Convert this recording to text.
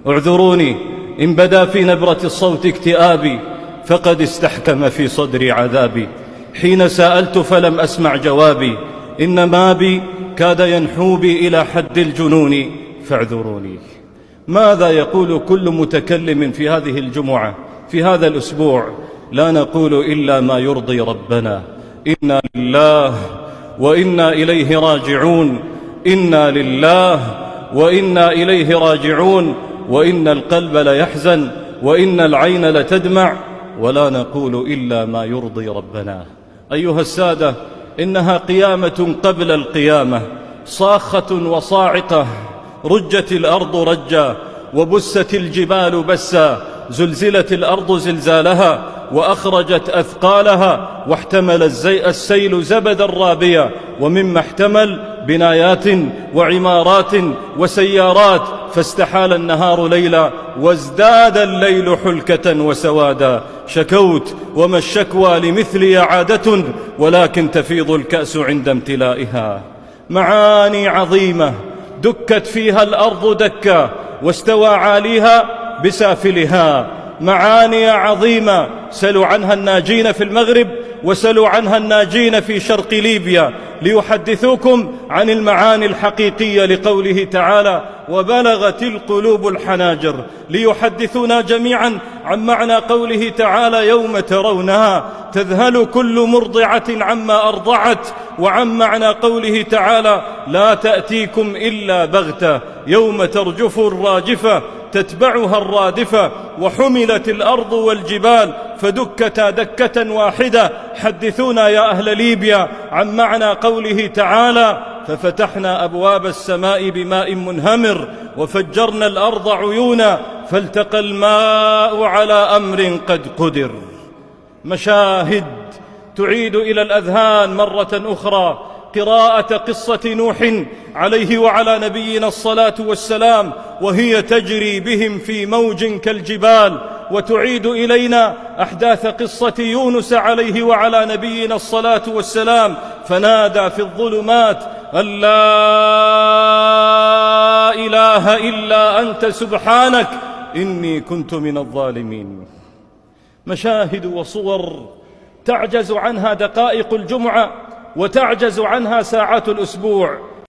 اعذروني إن بدا في نبرة الصوت اكتئابي، فقد استحكم في صدري عذابي. حين سألت فلم أسمع جوابي، إن ما بي كاد ينحو بي إلى حد الجنون، فاعذروني. ماذا يقول كل متكلم في هذه الجمعة في هذا الأسبوع؟ لا نقول إلا ما يرضي ربنا. إنا لله وإنا إليه راجعون، إنا لله وإنا إليه راجعون، وإن القلب ليحزن وإن العين لتدمع، ولا نقول إلا ما يرضي ربنا. أيها السادة، إنها قيامة قبل القيامة، صاخة وصاعقة، رجت الأرض رجا وبست الجبال بسا، زلزلت الأرض زلزالها وأخرجت أثقالها، واحتمل السيل زبدا رابيا، ومما احتمل بنايات وعمارات وسيارات، فاستحال النهار ليلا وازداد الليل حلكة وسوادا. شكوت وما الشكوى لمثلي عادة، ولكن تفيض الكأس عند امتلائها. معاني عظيمة دكت فيها الأرض دكا، واستوى عاليها بسافلها. معاني عظيمة سلوا عنها الناجين في المغرب، وسلوا عنها الناجين في شرق ليبيا، ليحدثوكم عن المعاني الحقيقية لقوله تعالى: وبلغت القلوب الحناجر، ليحدثونا جميعا عن معنى قوله تعالى: يوم ترونها تذهل كل مرضعة عما أرضعت، وعن معنى قوله تعالى: لا تأتيكم إلا بغتة يوم ترجف الراجفة تتبعها الرادفة، وحملت الأرض والجبال فدكتا دكة واحدة. حدثونا يا أهل ليبيا عن معنى قوله تعالى: ففتحنا أبواب السماء بماء منهمر وفجرنا الأرض عيونا فالتقى الماء على أمر قد قدر. مشاهد تعيد إلى الأذهان مرة أخرى قراءة قصة نوح عليه وعلى نبينا الصلاة والسلام، وهي تجري بهم في موج كالجبال، وتعيد إلينا أحداث قصة يونس عليه وعلى نبينا الصلاة والسلام، فنادى في الظلمات أن لا إله إلا أنت سبحانك إني كنت من الظالمين. مشاهد وصور تعجز عنها دقائق الجمعة وتعجز عنها ساعات الأسبوع.